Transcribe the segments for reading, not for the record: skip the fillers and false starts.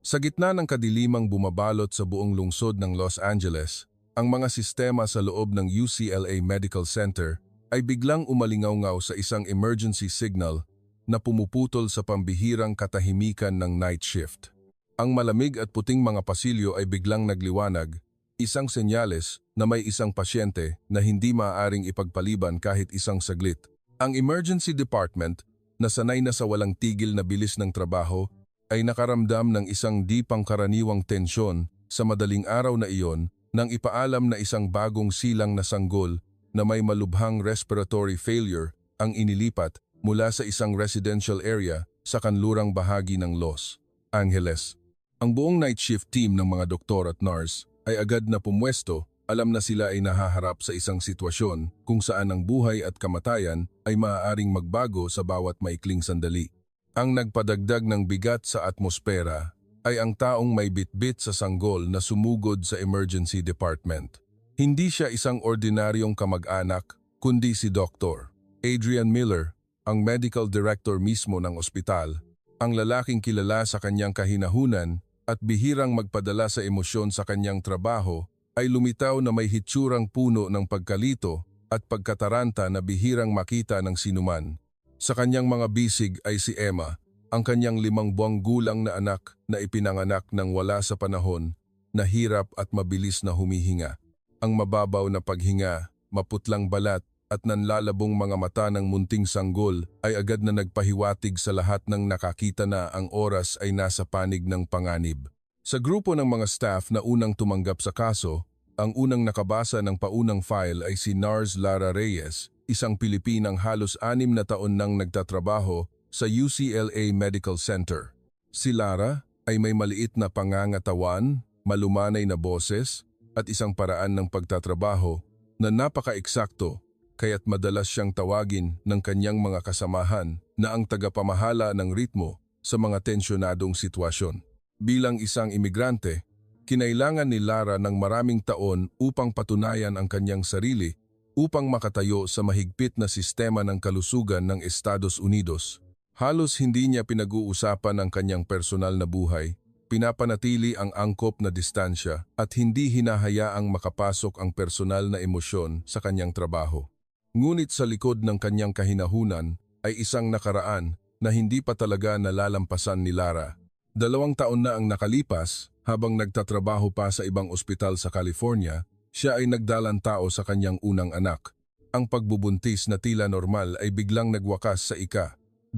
Sa gitna ng kadilimang bumabalot sa buong lungsod ng Los Angeles, ang mga sistema sa loob ng UCLA Medical Center ay biglang umalingaw-ngaw sa isang emergency signal na pumuputol sa pambihirang katahimikan ng night shift. Ang malamig at puting mga pasilyo ay biglang nagliwanag, isang senyales na may isang pasyente na hindi maaaring ipagpaliban kahit isang saglit. Ang emergency department, na sanay na sa walang tigil na bilis ng trabaho, ay nakaramdam ng isang di pangkaraniwang tensyon sa madaling araw na iyon nang ipaalam na isang bagong silang na sanggol na may malubhang respiratory failure ang inilipat mula sa isang residential area sa kanlurang bahagi ng Los Angeles. Ang buong night shift team ng mga doktor at nurse ay agad na pumwesto, alam na sila ay nahaharap sa isang sitwasyon kung saan ang buhay at kamatayan ay maaaring magbago sa bawat maikling sandali. Ang nagpadagdag ng bigat sa atmosfera ay ang taong may bitbit sa sanggol na sumugod sa emergency department. Hindi siya isang ordinaryong kamag-anak, kundi si Dr. Adrian Miller, ang medical director mismo ng ospital, ang lalaking kilala sa kanyang kahinahunan at bihirang magpadala sa emosyon sa kanyang trabaho, ay lumitaw na may hitsurang puno ng pagkalito at pagkataranta na bihirang makita ng sinuman. Sa kanyang mga bisig ay si Emma, ang kanyang 5 buwang gulang na anak na ipinanganak ng wala sa panahon, na hirap at mabilis na humihinga. Ang mababaw na paghinga, maputlang balat at nanlalabong mga mata ng munting sanggol ay agad na nagpahiwatig sa lahat ng nakakita na ang oras ay nasa panig ng panganib. Sa grupo ng mga staff na unang tumanggap sa kaso, ang unang nakabasa ng paunang file ay si Nurse Lara Reyes, isang Pilipinang halos 6 na taon nang nagtatrabaho sa UCLA Medical Center. Si Lara ay may maliit na pangangatawan, malumanay na boses, at isang paraan ng pagtatrabaho na napaka-eksakto, kaya't madalas siyang tawagin ng kanyang mga kasamahan na ang tagapamahala ng ritmo sa mga tensyonadong sitwasyon. Bilang isang imigrante, kinailangan ni Lara ng maraming taon upang patunayan ang kanyang sarili upang makatayo sa mahigpit na sistema ng kalusugan ng Estados Unidos. Halos hindi niya pinag-uusapan ang kanyang personal na buhay, pinapanatili ang angkop na distansya at hindi hinahayaang makapasok ang personal na emosyon sa kanyang trabaho. Ngunit sa likod ng kanyang kahinahunan ay isang nakaraan na hindi pa talaga nalalampasan ni Lara. 2 taon na ang nakalipas, habang nagtatrabaho pa sa ibang ospital sa California, siya ay nagdalang tao sa kanyang unang anak. Ang pagbubuntis na tila normal ay biglang nagwakas sa 26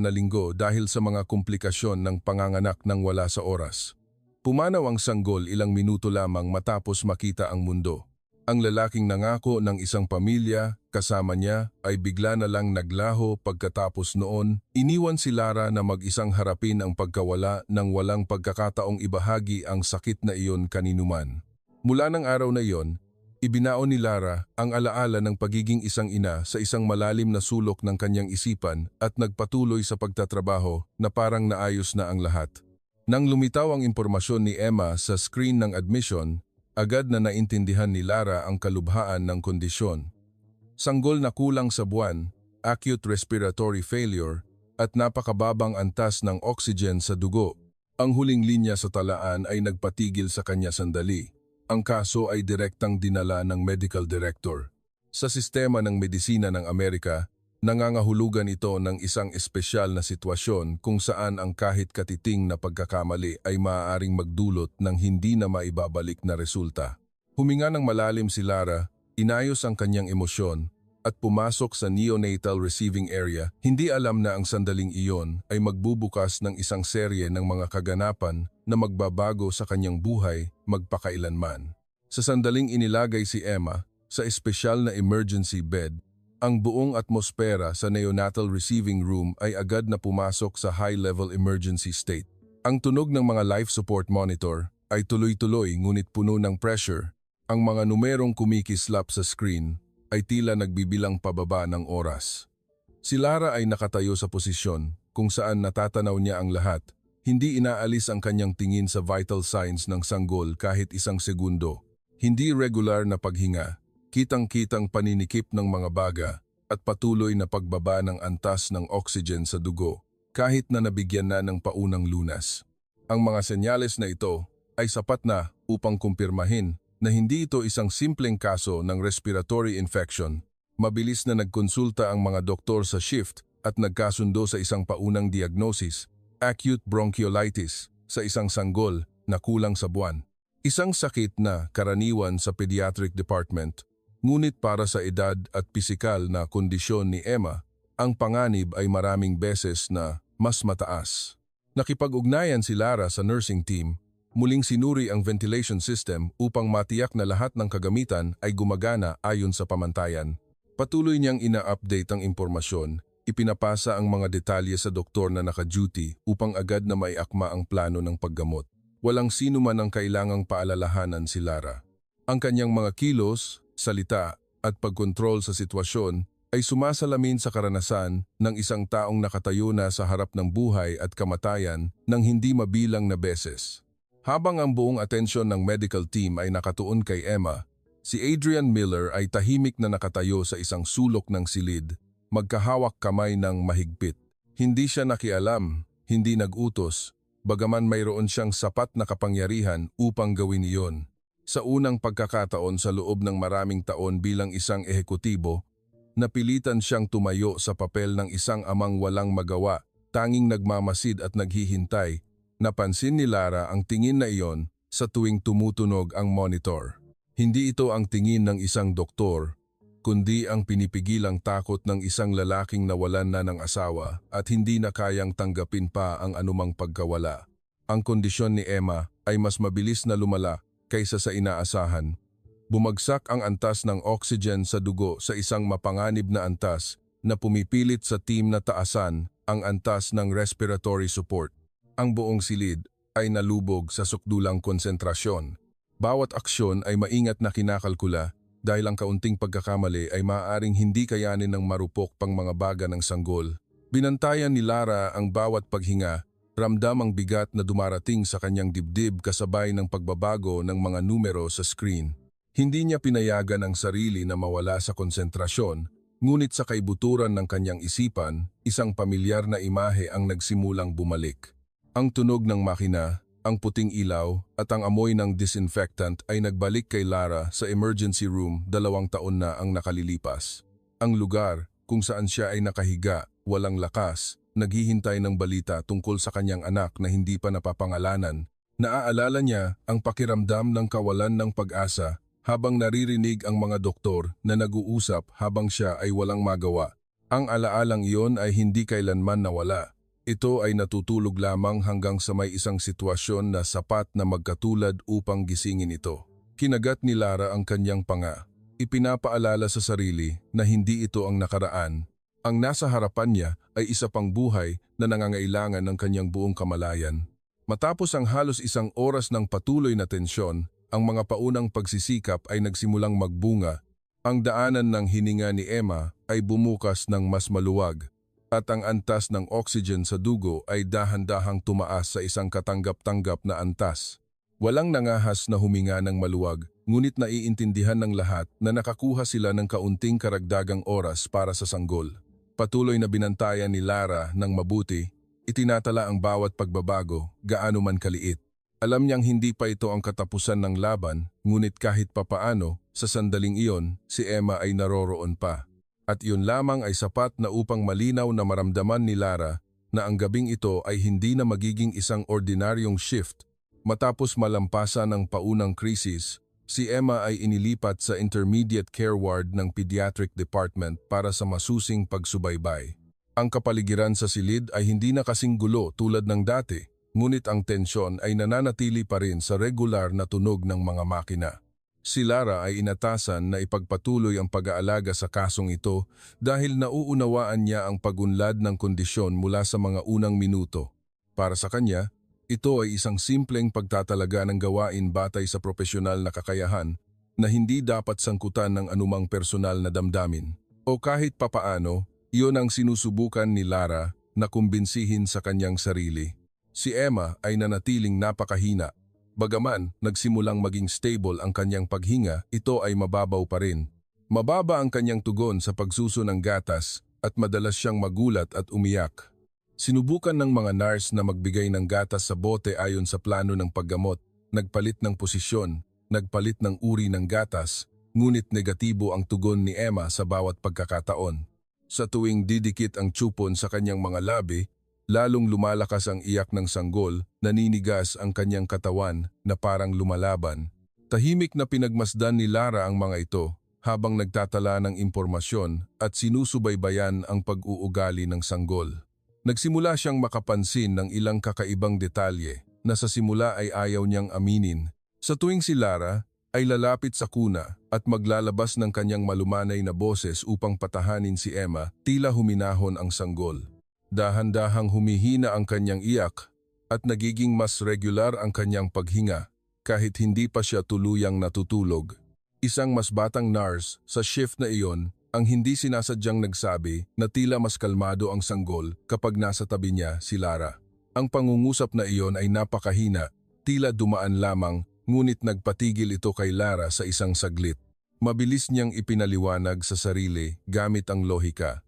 na linggo dahil sa mga komplikasyon ng panganganak ng wala sa oras. Pumanaw ang sanggol ilang minuto lamang matapos makita ang mundo. Ang lalaking nangako ng isang pamilya, kasama niya, ay bigla na lang naglaho pagkatapos noon. Iniwan si Lara na mag-isang harapin ang pagkawala nang walang pagkakataong ibahagi ang sakit na iyon kaninuman. Mula ng araw na iyon, ibinaon ni Lara ang alaala ng pagiging isang ina sa isang malalim na sulok ng kanyang isipan at nagpatuloy sa pagtatrabaho na parang naayos na ang lahat. Nang lumitaw ang impormasyon ni Emma sa screen ng admission, agad na naintindihan ni Lara ang kalubhaan ng kondisyon. Sanggol na kulang sa buwan, acute respiratory failure, at napakababang antas ng oxygen sa dugo. Ang huling linya sa talaan ay nagpatigil sa kanya sandali. Ang kaso ay direktang dinala ng medical director. Sa sistema ng medisina ng Amerika, nangangahulugan ito ng isang espesyal na sitwasyon kung saan ang kahit katiting na pagkakamali ay maaaring magdulot ng hindi na maibabalik na resulta. Huminga ng malalim si Lara, inayos ang kanyang emosyon, at pumasok sa neonatal receiving area. Hindi alam na ang sandaling iyon ay magbubukas ng isang serye ng mga kaganapan na magbabago sa kanyang buhay magpakailanman. Sa sandaling inilagay si Emma sa espesyal na emergency bed, ang buong atmosfera sa neonatal receiving room ay agad na pumasok sa high-level emergency state. Ang tunog ng mga life support monitor ay tuloy-tuloy ngunit puno ng pressure. Ang mga numerong kumikislap sa screen ay tila nagbibilang pababa ng oras. Si Lara ay nakatayo sa posisyon kung saan natatanaw niya ang lahat. Hindi inaalis ang kanyang tingin sa vital signs ng sanggol kahit isang segundo. Hindi regular na paghinga, kitang-kitang paninikip ng mga baga at patuloy na pagbaba ng antas ng oxygen sa dugo kahit na nabigyan na ng paunang lunas. Ang mga senyales na ito ay sapat na upang kumpirmahin na hindi ito isang simpleng kaso ng respiratory infection. Mabilis na nagkonsulta ang mga doktor sa shift at nagkasundo sa isang paunang diagnosis, acute bronchiolitis, sa isang sanggol na kulang sa buwan. Isang sakit na karaniwan sa pediatric department, ngunit para sa edad at pisikal na kondisyon ni Emma, ang panganib ay maraming beses na mas mataas. Nakipag-ugnayan si Lara sa nursing team, muling sinuri ang ventilation system upang matiyak na lahat ng kagamitan ay gumagana ayon sa pamantayan. Patuloy niyang ina-update ang impormasyon, ipinapasa ang mga detalye sa doktor na naka-duty upang agad na maiakma ang plano ng paggamot. Walang sino man ang kailangang paalalahanan si Lara. Ang kanyang mga kilos, salita at pagkontrol sa sitwasyon ay sumasalamin sa karanasan ng isang taong nakatayo na sa harap ng buhay at kamatayan ng hindi mabilang na beses. Habang ang buong atensyon ng medical team ay nakatuon kay Emma, si Adrian Miller ay tahimik na nakatayo sa isang sulok ng silid, magkahawak kamay ng mahigpit. Hindi siya nakialam, hindi nag-utos, bagaman mayroon siyang sapat na kapangyarihan upang gawin iyon. Sa unang pagkakataon sa loob ng maraming taon bilang isang ehekutibo, napilitan siyang tumayo sa papel ng isang amang walang magawa, tanging nagmamasid at naghihintay. Napansin ni Lara ang tingin na iyon sa tuwing tumutunog ang monitor. Hindi ito ang tingin ng isang doktor, kundi ang pinipigilang takot ng isang lalaking nawalan na ng asawa at hindi na kayang tanggapin pa ang anumang pagkawala. Ang kondisyon ni Emma ay mas mabilis na lumala kaysa sa inaasahan. Bumagsak ang antas ng oxygen sa dugo sa isang mapanganib na antas na pumipilit sa team na taasan ang antas ng respiratory support. Ang buong silid ay nalubog sa sukdulang konsentrasyon. Bawat aksyon ay maingat na kinakalkula dahil ang kaunting pagkakamali ay maaaring hindi kayanin ng marupok pang mga baga ng sanggol. Binantayan ni Lara ang bawat paghinga, ramdam ang bigat na dumarating sa kanyang dibdib kasabay ng pagbabago ng mga numero sa screen. Hindi niya pinayagan ang sarili na mawala sa konsentrasyon, ngunit sa kaibuturan ng kanyang isipan, isang pamilyar na imahe ang nagsimulang bumalik. Ang tunog ng makina, ang puting ilaw at ang amoy ng disinfectant ay nagbalik kay Lara sa emergency room 2 taon na ang nakalilipas. Ang lugar kung saan siya ay nakahiga, walang lakas, naghihintay ng balita tungkol sa kanyang anak na hindi pa napapangalanan. Naaalala niya ang pakiramdam ng kawalan ng pag-asa habang naririnig ang mga doktor na nag-uusap habang siya ay walang magawa. Ang alaalang iyon ay hindi kailanman nawala. Ito ay natutulog lamang hanggang sa may isang sitwasyon na sapat na magkatulad upang gisingin ito. Kinagat ni Lara ang kanyang panga. Ipinapaalala sa sarili na hindi ito ang nakaraan. Ang nasa harapan niya ay isa pang buhay na nangangailangan ng kanyang buong kamalayan. Matapos ang halos 1 oras ng patuloy na tensyon, ang mga paunang pagsisikap ay nagsimulang magbunga. Ang daanan ng hininga ni Emma ay bumukas ng mas maluwag. At ang antas ng oxygen sa dugo ay dahan-dahang tumaas sa isang katanggap-tanggap na antas. Walang nangahas na huminga ng maluwag, ngunit naiintindihan ng lahat na nakakuha sila ng kaunting karagdagang oras para sa sanggol. Patuloy na binantayan ni Lara ng mabuti, itinatala ang bawat pagbabago, gaano man kaliit. Alam niyang hindi pa ito ang katapusan ng laban, ngunit kahit papaano, sa sandaling iyon, si Emma ay naroroon pa. At iyon lamang ay sapat na upang malinaw na maramdaman ni Lara na ang gabing ito ay hindi na magiging isang ordinaryong shift. Matapos malampasan ng paunang krisis, si Emma ay inilipat sa intermediate care ward ng pediatric department para sa masusing pagsubaybay. Ang kapaligiran sa silid ay hindi na kasing gulo tulad ng dati, ngunit ang tensyon ay nananatili pa rin sa regular na tunog ng mga makina. Si Lara ay inatasan na ipagpatuloy ang pag-aalaga sa kasong ito dahil nauunawaan niya ang pagunlad ng kondisyon mula sa mga unang minuto. Para sa kanya, ito ay isang simpleng pagtatalaga ng gawain batay sa propesyonal na kakayahan na hindi dapat sangkutan ng anumang personal na damdamin. O kahit papaano, iyon ang sinusubukan ni Lara na kumbinsihin sa kanyang sarili. Si Emma ay nanatiling napakahina. Bagaman nagsimulang maging stable ang kanyang paghinga, ito ay mababaw pa rin. Mababa ang kanyang tugon sa pagsuso ng gatas at madalas siyang magulat at umiyak. Sinubukan ng mga nurse na magbigay ng gatas sa bote ayon sa plano ng paggamot, nagpalit ng posisyon, nagpalit ng uri ng gatas, ngunit negatibo ang tugon ni Emma sa bawat pagkakataon. Sa tuwing didikit ang tupon sa kanyang mga labi, lalong lumalakas ang iyak ng sanggol, naninigas ang kanyang katawan na parang lumalaban. Tahimik na pinagmasdan ni Lara ang mga ito habang nagtatala ng impormasyon at sinusubaybayan ang pag-uugali ng sanggol. Nagsimula siyang makapansin ng ilang kakaibang detalye na sa simula ay ayaw niyang aminin. Sa tuwing si Lara ay lalapit sa kuna at maglalabas ng kanyang malumanay na boses upang patahanin si Emma, tila huminahon ang sanggol. Dahan-dahang humihina ang kanyang iyak at nagiging mas regular ang kanyang paghinga kahit hindi pa siya tuluyang natutulog. Isang mas batang nurse sa shift na iyon ang hindi sinasadyang nagsabi na tila mas kalmado ang sanggol kapag nasa tabi niya si Lara. Ang pangungusap na iyon ay napakahina, tila dumaan lamang, ngunit nagpatigil ito kay Lara sa isang saglit. Mabilis niyang ipinaliwanag sa sarili gamit ang lohika.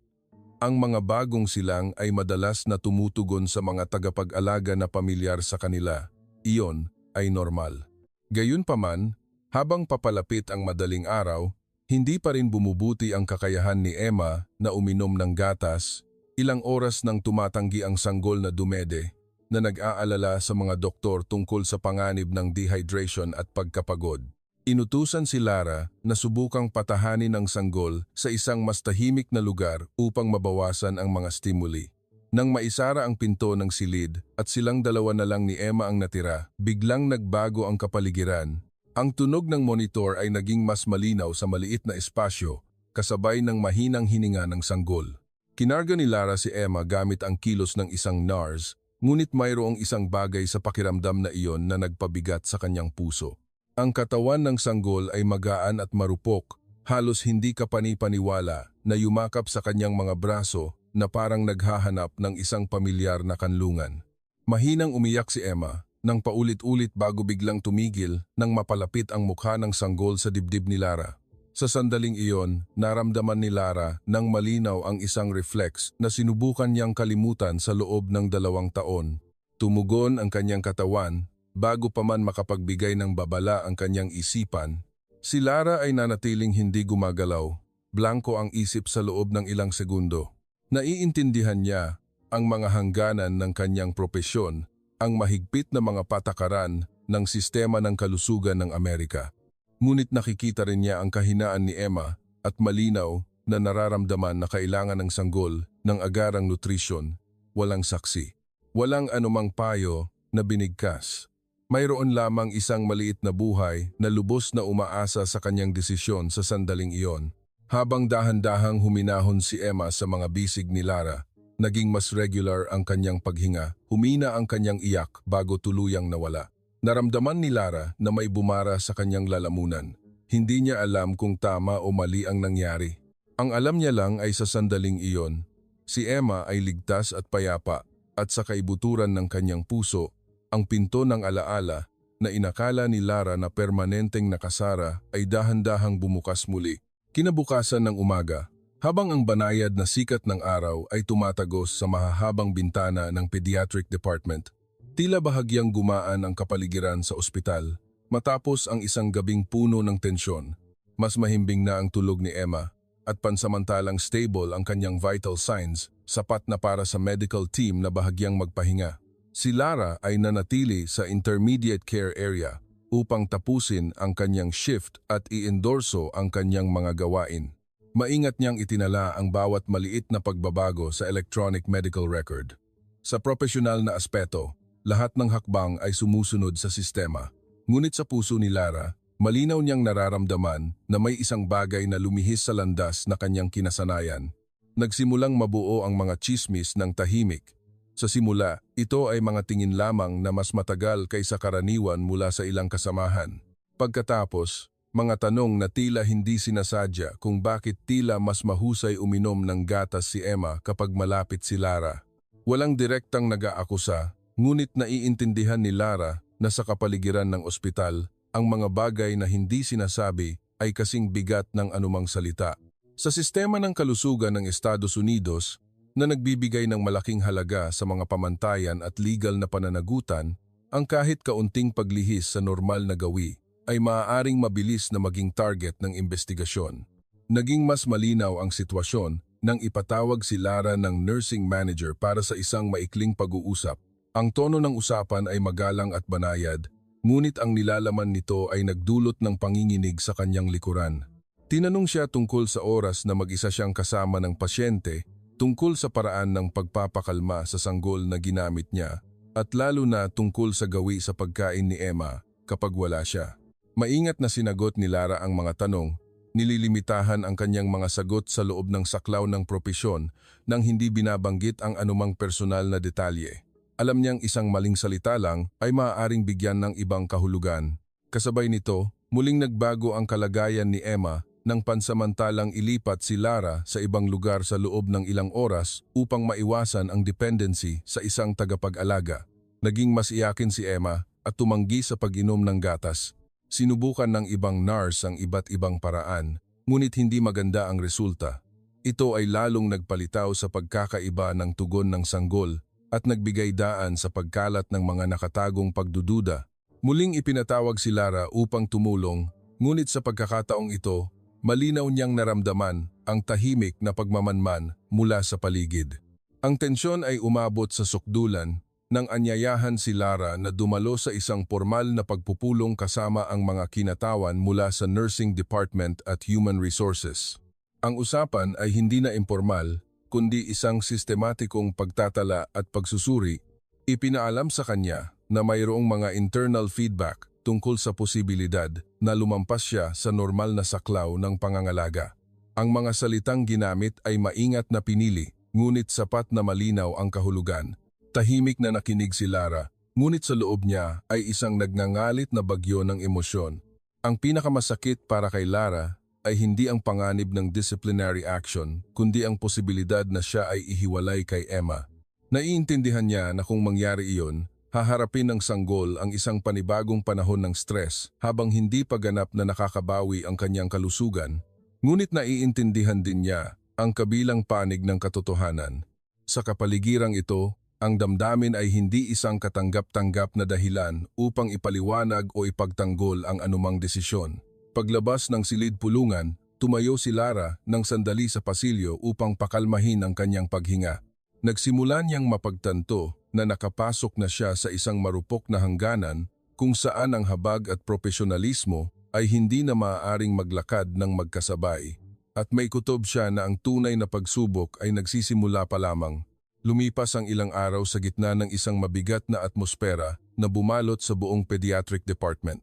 Ang mga bagong silang ay madalas na tumutugon sa mga tagapag-alaga na pamilyar sa kanila. Iyon ay normal. Gayunpaman, habang papalapit ang madaling araw, hindi pa rin bumubuti ang kakayahan ni Emma na uminom ng gatas. Ilang oras nang tumatanggi ang sanggol na dumede, na nag-aalala sa mga doktor tungkol sa panganib ng dehydration at pagkapagod. Inutusan si Lara na subukang patahanin ang sanggol sa isang mas tahimik na lugar upang mabawasan ang mga stimuli. Nang maisara ang pinto ng silid at silang dalawa na lang ni Emma ang natira, biglang nagbago ang kapaligiran. Ang tunog ng monitor ay naging mas malinaw sa maliit na espasyo, kasabay ng mahinang hininga ng sanggol. Kinarga ni Lara si Emma gamit ang kilos ng isang nurse, ngunit mayroong isang bagay sa pakiramdam na iyon na nagpabigat sa kanyang puso. Ang katawan ng sanggol ay magaan at marupok, halos hindi kapani-paniwala na yumakap sa kanyang mga braso na parang naghahanap ng isang pamilyar na kanlungan. Mahinang umiyak si Emma nang paulit-ulit bago biglang tumigil nang mapalapit ang mukha ng sanggol sa dibdib ni Lara. Sa sandaling iyon, naramdaman ni Lara nang malinaw ang isang reflex na sinubukan niyang kalimutan sa loob ng 2 taon. Tumugon ang kanyang katawan bago pa man makapagbigay ng babala ang kanyang isipan. Si Lara ay nanatiling hindi gumagalaw, blanko ang isip sa loob ng ilang segundo. Naiintindihan niya ang mga hangganan ng kanyang propesyon, ang mahigpit na mga patakaran ng sistema ng kalusugan ng Amerika. Ngunit nakikita rin niya ang kahinaan ni Emma at malinaw na nararamdaman na kailangan ng sanggol ng agarang nutrisyon, walang saksi. Walang anumang payo na binigkas. Mayroon lamang isang maliit na buhay na lubos na umaasa sa kanyang desisyon sa sandaling iyon. Habang dahan-dahang huminahon si Emma sa mga bisig ni Lara, naging mas regular ang kanyang paghinga, humina ang kanyang iyak bago tuluyang nawala. Naramdaman ni Lara na may bumara sa kanyang lalamunan. Hindi niya alam kung tama o mali ang nangyari. Ang alam niya lang ay sa sandaling iyon, si Emma ay ligtas at payapa at sa kaibuturan ng kanyang puso, ang pinto ng alaala na inakala ni Lara na permanenteng nakasara ay dahan-dahang bumukas muli. Kinabukasan ng umaga, habang ang banayad na sikat ng araw ay tumatagos sa mahahabang bintana ng Pediatric Department, tila bahagyang gumaan ang kapaligiran sa ospital matapos ang isang gabing puno ng tensyon. Mas mahimbing na ang tulog ni Emma at pansamantalang stable ang kanyang vital signs, sapat na para sa medical team na bahagyang magpahinga. Si Lara ay nanatili sa intermediate care area upang tapusin ang kanyang shift at i-endorso ang kanyang mga gawain. Maingat niyang itinala ang bawat maliit na pagbabago sa electronic medical record. Sa profesional na aspeto, lahat ng hakbang ay sumusunod sa sistema. Ngunit sa puso ni Lara, malinaw niyang nararamdaman na may isang bagay na lumihis sa landas na kanyang kinasanayan. Nagsimulang mabuo ang mga tsismis ng tahimik. Sa simula, ito ay mga tingin lamang na mas matagal kaysa karaniwan mula sa ilang kasamahan. Pagkatapos, mga tanong na tila hindi sinasadya kung bakit tila mas mahusay uminom ng gatas si Emma kapag malapit si Lara. Walang direktang nag-aakusa, ngunit naiintindihan ni Lara na sa kapaligiran ng ospital, ang mga bagay na hindi sinasabi ay kasing bigat ng anumang salita. Sa sistema ng kalusugan ng Estados Unidos, na nagbibigay ng malaking halaga sa mga pamantayan at legal na pananagutan, ang kahit kaunting paglihis sa normal na gawi ay maaaring mabilis na maging target ng investigasyon. Naging mas malinaw ang sitwasyon nang ipatawag si Lara ng nursing manager para sa isang maikling pag-uusap. Ang tono ng usapan ay magalang at banayad, ngunit ang nilalaman nito ay nagdulot ng panginginig sa kanyang likuran. Tinanong siya tungkol sa oras na mag-isa siyang kasama ng pasyente, tungkol sa paraan ng pagpapakalma sa sanggol na ginamit niya, at lalo na tungkol sa gawi sa pagkain ni Emma kapag wala siya. Maingat na sinagot ni Lara ang mga tanong. Nililimitahan ang kanyang mga sagot sa loob ng saklaw ng propesyon nang hindi binabanggit ang anumang personal na detalye. Alam niyang isang maling salita lang ay maaaring bigyan ng ibang kahulugan. Kasabay nito, muling nagbago ang kalagayan ni Emma nang pansamantalang ilipat si Lara sa ibang lugar sa loob ng ilang oras upang maiwasan ang dependency sa isang tagapag-alaga. Naging mas iyakin si Emma at tumanggi sa pag-inom ng gatas. Sinubukan ng ibang nurse ang iba't ibang paraan, ngunit hindi maganda ang resulta. Ito ay lalong nagpalitaw sa pagkakaiba ng tugon ng sanggol at nagbigay daan sa pagkalat ng mga nakatagong pagdududa. Muling ipinatawag si Lara upang tumulong, ngunit sa pagkakataong ito, malinaw niyang naramdaman ang tahimik na pagmamanman mula sa paligid. Ang tensyon ay umabot sa sukdulan nang anyayahan si Lara na dumalo sa isang formal na pagpupulong kasama ang mga kinatawan mula sa Nursing Department at Human Resources. Ang usapan ay hindi na impormal, kundi isang sistematikong pagtatala at pagsusuri. Ipinaalam sa kanya na mayroong mga internal feedback tungkol sa posibilidad na lumampas siya sa normal na saklaw ng pangangalaga. Ang mga salitang ginamit ay maingat na pinili, ngunit sapat na malinaw ang kahulugan. Tahimik na nakinig si Lara, ngunit sa loob niya ay isang nagngangalit na bagyo ng emosyon. Ang pinakamasakit para kay Lara ay hindi ang panganib ng disciplinary action, kundi ang posibilidad na siya ay ihiwalay kay Emma. Naiintindihan niya na kung mangyari iyon, haharapin ng sanggol ang isang panibagong panahon ng stress habang hindi pa ganap na nakakabawi ang kanyang kalusugan. Ngunit naiintindihan din niya ang kabilang panig ng katotohanan. Sa kapaligirang ito, ang damdamin ay hindi isang katanggap-tanggap na dahilan upang ipaliwanag o ipagtanggol ang anumang desisyon. Paglabas ng silid-pulungan, tumayo si Lara ng sandali sa pasilyo upang pakalmahin ang kanyang paghinga. Nagsimula niyang mapagtanto na nakapasok na siya sa isang marupok na hangganan kung saan ang habag at profesionalismo ay hindi na maaaring maglakad ng magkasabay. At may kutob siya na ang tunay na pagsubok ay nagsisimula pa lamang. Lumipas ang ilang araw sa gitna ng isang mabigat na atmosfera na bumalot sa buong pediatric department.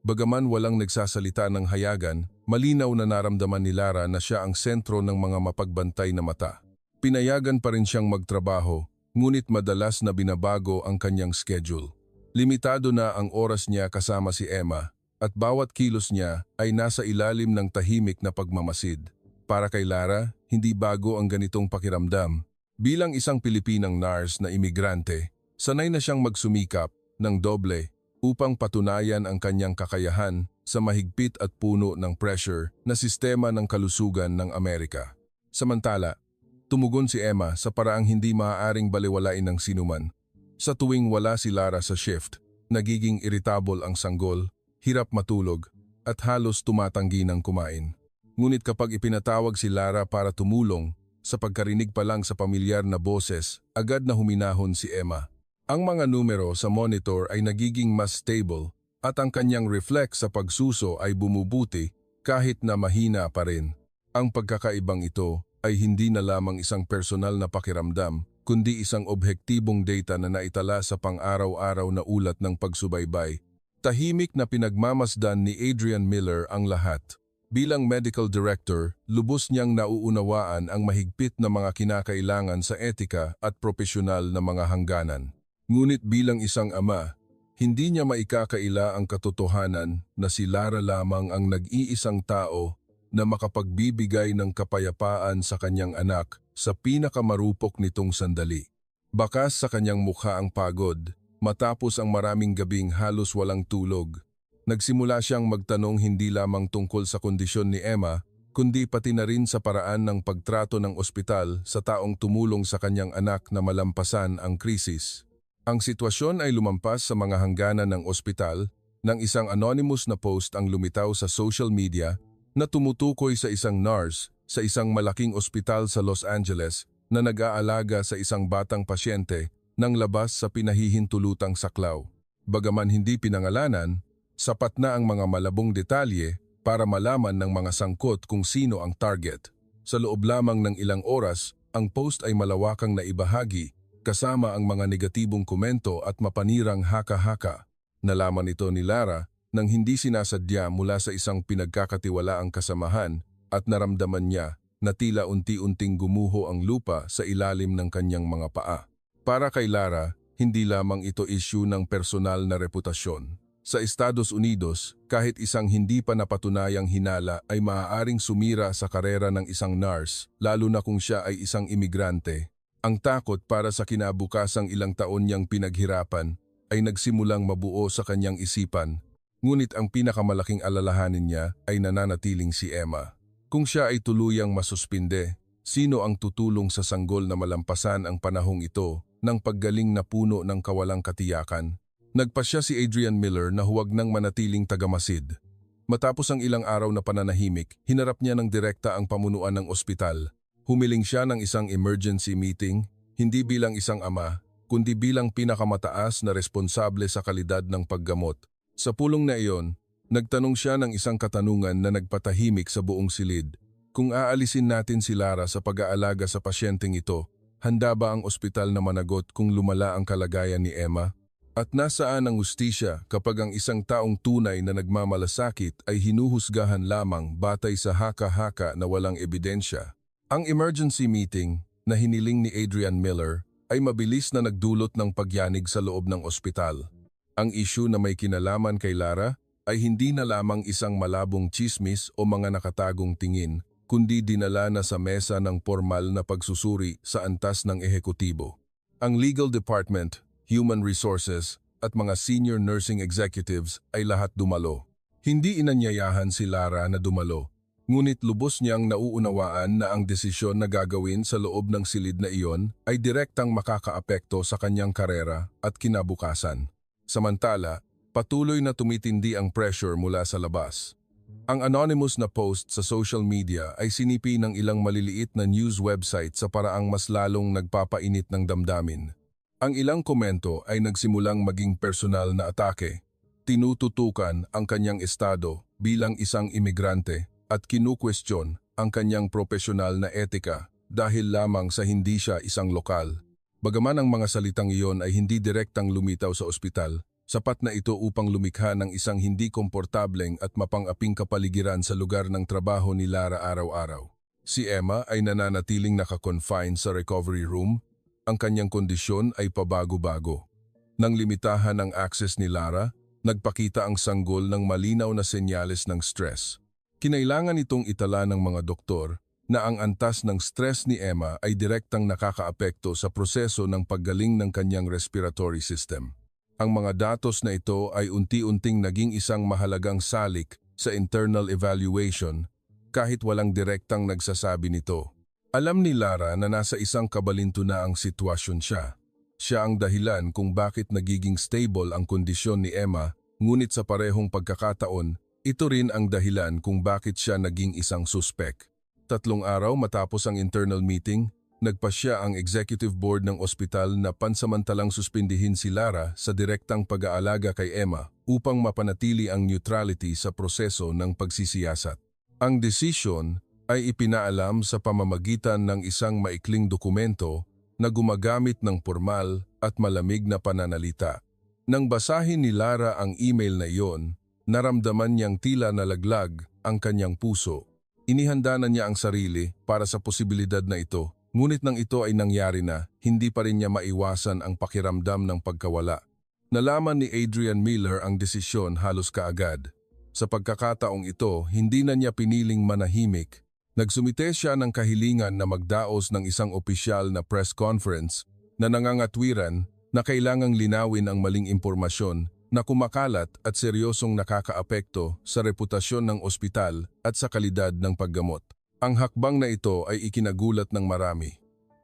Bagaman walang nagsasalita ng hayagan, malinaw na naramdaman ni Lara na siya ang sentro ng mga mapagbantay na mata. Pinayagan pa rin siyang magtrabaho, ngunit madalas na binabago ang kanyang schedule. Limitado na ang oras niya kasama si Emma, at bawat kilos niya ay nasa ilalim ng tahimik na pagmamasid. Para kay Lara, hindi bago ang ganitong pakiramdam. Bilang isang Pilipinang nurse na imigrante, sanay na siyang magsumikap ng doble upang patunayan ang kanyang kakayahan sa mahigpit at puno ng pressure na sistema ng kalusugan ng Amerika. Samantala, tumugon si Emma sa paraang hindi maaaring balewalain ng sinuman. Sa tuwing wala si Lara sa shift, nagiging irritable ang sanggol, hirap matulog, at halos tumatanggi ng kumain. Ngunit kapag ipinatawag si Lara para tumulong, sa pagkarinig pa lang sa pamilyar na boses, agad na huminahon si Emma. Ang mga numero sa monitor ay nagiging mas stable at ang kanyang reflex sa pagsuso ay bumubuti kahit na mahina pa rin. Ang pagkakaibang ito ay hindi na lamang isang personal na pakiramdam, kundi isang objektibong data na naitala sa pang-araw-araw na ulat ng pagsubaybay. Tahimik na pinagmamasdan ni Adrian Miller ang lahat. Bilang medical director, lubos niyang nauunawaan ang mahigpit na mga kinakailangan sa etika at propesyonal na mga hangganan. Ngunit bilang isang ama, hindi niya maikakaila ang katotohanan na si Lara lamang ang nag-iisang tao na makapagbibigay ng kapayapaan sa kanyang anak sa pinakamarupok nitong sandali. Bakas sa kanyang mukha ang pagod, matapos ang maraming gabing halos walang tulog. Nagsimula siyang magtanong hindi lamang tungkol sa kondisyon ni Emma, kundi pati na rin sa paraan ng pagtrato ng ospital sa taong tumulong sa kanyang anak na malampasan ang krisis. Ang sitwasyon ay lumampas sa mga hangganan ng ospital nang isang anonymous na post ang lumitaw sa social media na tumutukoy sa isang nurse sa isang malaking ospital sa Los Angeles na nag-aalaga sa isang batang pasyente nang labas sa pinahihintulutang saklaw. Bagaman hindi pinangalanan, sapat na ang mga malabong detalye para malaman ng mga sangkot kung sino ang target. Sa loob lamang ng ilang oras, ang post ay malawakang naibahagi kasama ang mga negatibong komento at mapanirang haka-haka. Nalaman ito ni Lara nang hindi sinasadya mula sa isang pinagkakatiwalaang kasamahan at naramdaman niya na tila unti-unting gumuho ang lupa sa ilalim ng kanyang mga paa. Para kay Lara, hindi lamang ito issue ng personal na reputasyon. Sa Estados Unidos, kahit isang hindi pa napatunayang hinala ay maaaring sumira sa karera ng isang nurse, lalo na kung siya ay isang imigrante. Ang takot para sa kinabukasang ilang taon niyang pinaghirapan ay nagsimulang mabuo sa kanyang isipan, ngunit ang pinakamalaking alalahanin niya ay nananatiling si Emma. Kung siya ay tuluyang masuspinde, sino ang tutulong sa sanggol na malampasan ang panahong ito ng paggaling na puno ng kawalang katiyakan? Nagpasya si Adrian Miller na huwag nang manatiling tagamasid. Matapos ang ilang araw na pananahimik, hinarap niya ng direkta ang pamunuan ng ospital. Humiling siya ng isang emergency meeting, hindi bilang isang ama, kundi bilang pinakamataas na responsable sa kalidad ng paggamot. Sa pulong na iyon, nagtanong siya ng isang katanungan na nagpatahimik sa buong silid. Kung aalisin natin si Lara sa pag-aalaga sa pasyenteng ito, handa ba ang ospital na managot kung lumala ang kalagayan ni Emma? At nasaan ang hustisya kapag ang isang taong tunay na nagmamalasakit ay hinuhusgahan lamang batay sa haka-haka na walang ebidensya? Ang emergency meeting na hiniling ni Adrian Miller ay mabilis na nagdulot ng pagyanig sa loob ng ospital. Ang issue na may kinalaman kay Lara ay hindi na lamang isang malabong tsismis o mga nakatagong tingin, kundi dinala na sa mesa ng formal na pagsusuri sa antas ng ehekutibo. Ang legal department, human resources, at mga senior nursing executives ay lahat dumalo. Hindi inanyayahan si Lara na dumalo, ngunit lubos niyang nauunawaan na ang desisyon na gagawin sa loob ng silid na iyon ay direktang makakaapekto sa kanyang karera at kinabukasan. Samantala, patuloy na tumitindi ang pressure mula sa labas. Ang anonymous na post sa social media ay sinipi ng ilang maliliit na news website sa paraang mas lalong nagpapainit ng damdamin. Ang ilang komento ay nagsimulang maging personal na atake, tinututukan ang kanyang estado bilang isang imigrante at kinukwestiyon ang kanyang propesyonal na etika dahil lamang sa hindi siya isang lokal. Bagaman ang mga salitang iyon ay hindi direktang lumitaw sa ospital, sapat na ito upang lumikha ng isang hindi komportableng at mapang-aping kapaligiran sa lugar ng trabaho ni Lara araw-araw. Si Emma ay nananatiling nakakonfine sa recovery room. Ang kanyang kondisyon ay pabago-bago. Nang limitahan ang access ni Lara, nagpakita ang sanggol ng malinaw na senyales ng stress. Kinailangan itong itala ng mga doktor na ang antas ng stress ni Emma ay direktang nakakaapekto sa proseso ng paggaling ng kanyang respiratory system. Ang mga datos na ito ay unti-unting naging isang mahalagang salik sa internal evaluation kahit walang direktang nagsasabi nito. Alam ni Lara na nasa isang kabalintunaang sitwasyon siya. Siya ang dahilan kung bakit nagiging stable ang kondisyon ni Emma, ngunit sa parehong pagkakataon, ito rin ang dahilan kung bakit siya naging isang suspek. 3 araw matapos ang internal meeting, nagpasya ang executive board ng ospital na pansamantalang suspindihin si Lara sa direktang pag-aalaga kay Emma upang mapanatili ang neutrality sa proseso ng pagsisiyasat. Ang desisyon ay ipinaalam sa pamamagitan ng isang maikling dokumento na gumagamit ng formal at malamig na pananalita. Nang basahin ni Lara ang email na iyon, naramdaman niyang tila nalaglag ang kanyang puso. Inihanda na niya ang sarili para sa posibilidad na ito, ngunit nang ito ay nangyari na, hindi pa rin niya maiwasan ang pakiramdam ng pagkawala. Nalaman ni Adrian Miller ang desisyon halos kaagad. Sa pagkakataong ito, hindi na niya piniling manahimik. Nagsumite siya ng kahilingan na magdaos ng isang opisyal na press conference na nangangatwiran na kailangang linawin ang maling impormasyon na kumakalat at seryosong nakakaapekto sa reputasyon ng ospital at sa kalidad ng paggamot. Ang hakbang na ito ay ikinagulat ng marami.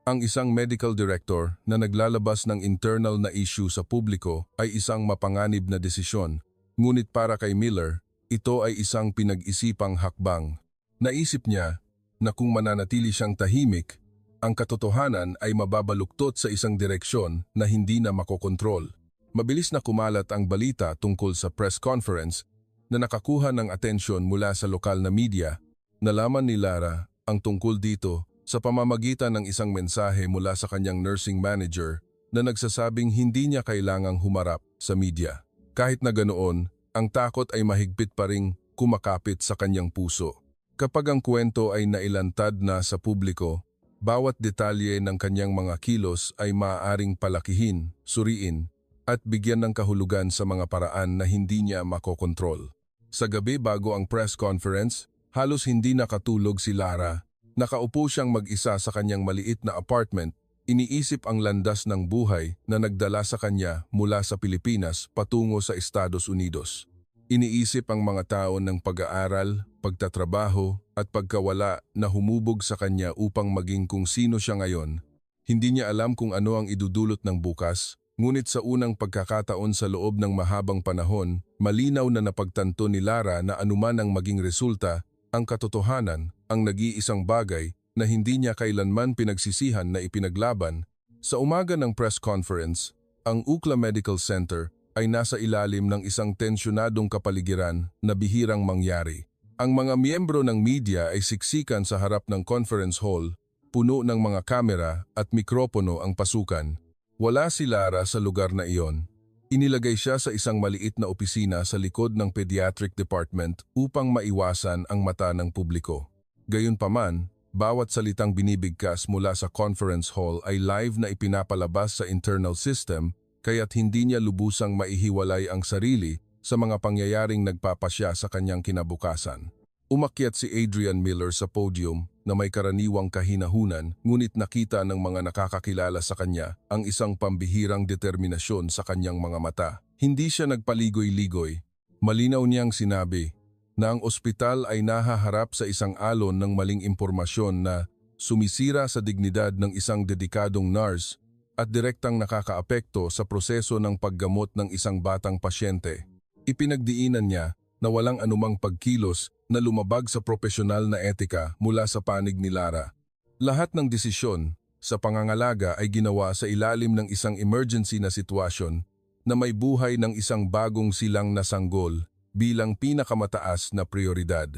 Ang isang medical director na naglalabas ng internal na issue sa publiko ay isang mapanganib na desisyon, ngunit para kay Miller, ito ay isang pinag-isipang hakbang. Naisip niya na kung mananatili siyang tahimik, ang katotohanan ay mababaluktot sa isang direksyon na hindi na makokontrol. Mabilis na kumalat ang balita tungkol sa press conference na nakakuha ng atensyon mula sa lokal na media. Nalaman ni Lara ang tungkol dito sa pamamagitan ng isang mensahe mula sa kanyang nursing manager na nagsasabing hindi niya kailangang humarap sa media. Kahit na ganoon, ang takot ay mahigpit pa ring kumakapit sa kanyang puso. Kapag ang kwento ay nailantad na sa publiko, bawat detalye ng kanyang mga kilos ay maaaring palakihin, suriin, at bigyan ng kahulugan sa mga paraan na hindi niya makokontrol. Sa gabi bago ang press conference, halos hindi nakatulog si Lara. Nakaupo siyang mag-isa sa kanyang maliit na apartment, iniisip ang landas ng buhay na nagdala sa kanya mula sa Pilipinas patungo sa Estados Unidos. Iniisip ang mga taon ng pag-aaral, pagtatrabaho at pagkawala na humubog sa kanya upang maging kung sino siya ngayon. Hindi niya alam kung ano ang idudulot ng bukas, ngunit sa unang pagkakataon sa loob ng mahabang panahon, malinaw na napagtanto ni Lara na anuman ang maging resulta, ang katotohanan ang nag-iisang bagay na hindi niya kailanman pinagsisihan na ipinaglaban. Sa umaga ng press conference, ang UCLA Medical Center ay nasa ilalim ng isang tensyonadong kapaligiran na bihirang mangyari. Ang mga miyembro ng media ay siksikan sa harap ng conference hall, puno ng mga kamera at mikropono ang pasukan. Wala si Lara sa lugar na iyon. Inilagay siya sa isang maliit na opisina sa likod ng pediatric department upang maiwasan ang mata ng publiko. Gayunpaman, bawat salitang binibigkas mula sa conference hall ay live na ipinapalabas sa internal system, kaya't hindi niya lubusang maihiwalay ang sarili sa mga pangyayaring nagpapasya sa kanyang kinabukasan. Umakyat si Adrian Miller sa podium na may karaniwang kahinahunan, ngunit nakita ng mga nakakakilala sa kanya ang isang pambihirang determinasyon sa kanyang mga mata. Hindi siya nagpaligoy-ligoy. Malinaw niyang sinabi na ang ospital ay nahaharap sa isang alon ng maling impormasyon na sumisira sa dignidad ng isang dedikadong nurse at direktang nakakaapekto sa proseso ng paggamot ng isang batang pasyente. Ipinagdiinan niya na walang anumang pagkilos na lumabag sa propesyonal na etika mula sa panig ni Lara. Lahat ng desisyon sa pangangalaga ay ginawa sa ilalim ng isang emergency na sitwasyon na may buhay ng isang bagong silang na sanggol bilang pinakamataas na prioridad.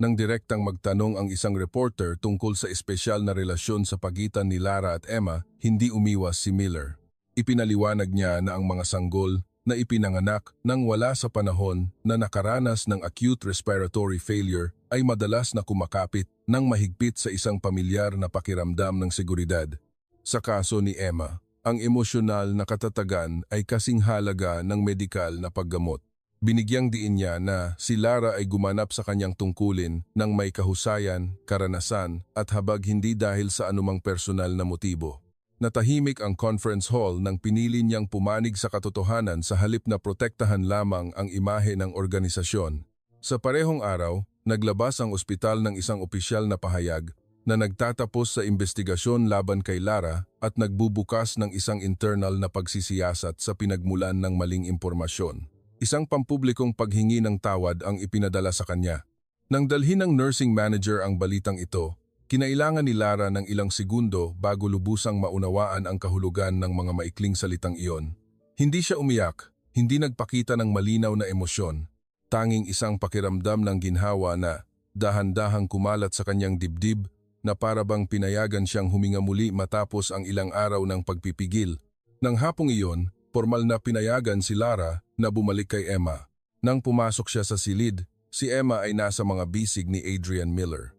Nang direktang magtanong ang isang reporter tungkol sa espesyal na relasyon sa pagitan ni Lara at Emma, hindi umiwas si Miller. Ipinaliwanag niya na ang mga sanggol na ipinanganak nang wala sa panahon na nakaranas ng acute respiratory failure ay madalas na kumakapit ng mahigpit sa isang pamilyar na pakiramdam ng seguridad. Sa kaso ni Emma, ang emosyonal na katatagan ay kasing halaga ng medikal na paggamot. Binigyang diin niya na si Lara ay gumanap sa kanyang tungkulin ng may kahusayan, karanasan at habag hindi dahil sa anumang personal na motibo. Natahimik ang conference hall nang pinili niyang pumanig sa katotohanan sa halip na protektahan lamang ang imahe ng organisasyon. Sa parehong araw, naglabas ang ospital ng isang opisyal na pahayag na nagtatapos sa investigasyon laban kay Lara at nagbubukas ng isang internal na pagsisiyasat sa pinagmulan ng maling impormasyon. Isang pampublikong paghingi ng tawad ang ipinadala sa kanya. Nang dalhin ng nursing manager ang balitang ito, kinailangan ni Lara ng ilang segundo bago lubusang maunawaan ang kahulugan ng mga maikling salitang iyon. Hindi siya umiyak, hindi nagpakita ng malinaw na emosyon. Tanging isang pakiramdam ng ginhawa na dahan-dahang kumalat sa kanyang dibdib na parabang pinayagan siyang huminga muli matapos ang ilang araw ng pagpipigil. Nang hapong iyon, formal na pinayagan si Lara na bumalik kay Emma. Nang pumasok siya sa silid, si Emma ay nasa mga bisig ni Adrian Miller.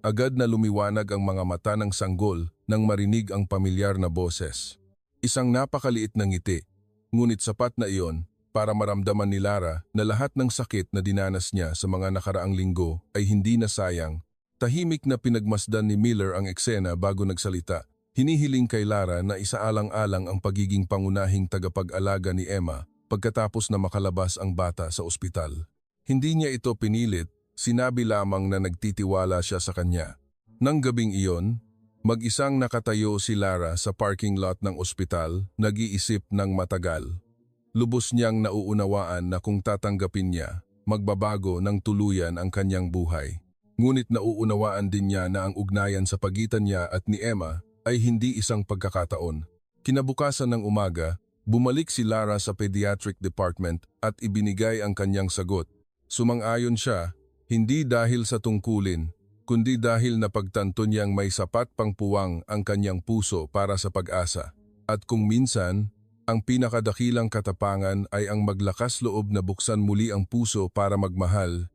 Agad na lumiwanag ang mga mata ng sanggol nang marinig ang pamilyar na boses. Isang napakaliit na ngiti, ngunit sapat na iyon para maramdaman ni Lara na lahat ng sakit na dinanas niya sa mga nakaraang linggo ay hindi na sayang. Tahimik na pinagmasdan ni Miller ang eksena bago nagsalita. Hinihiling kay Lara na isaalang-alang ang pagiging pangunahing tagapag-alaga ni Emma pagkatapos na makalabas ang bata sa ospital. Hindi niya ito pinilit, sinabi lamang na nagtitiwala siya sa kanya. Nang gabing iyon, mag-isang nakatayo si Lara sa parking lot ng ospital, nag-iisip ng matagal. Lubos niyang nauunawaan na kung tatanggapin niya, magbabago ng tuluyan ang kanyang buhay. Ngunit nauunawaan din niya na ang ugnayan sa pagitan niya at ni Emma ay hindi isang pagkakataon. Kinabukasan ng umaga, bumalik si Lara sa pediatric department at ibinigay ang kanyang sagot. Sumang-ayon siya, hindi dahil sa tungkulin, kundi dahil napagtanto niyang may sapat pang puwang ang kanyang puso para sa pag-asa. At kung minsan, ang pinakadakilang katapangan ay ang maglakas loob na buksan muli ang puso para magmahal,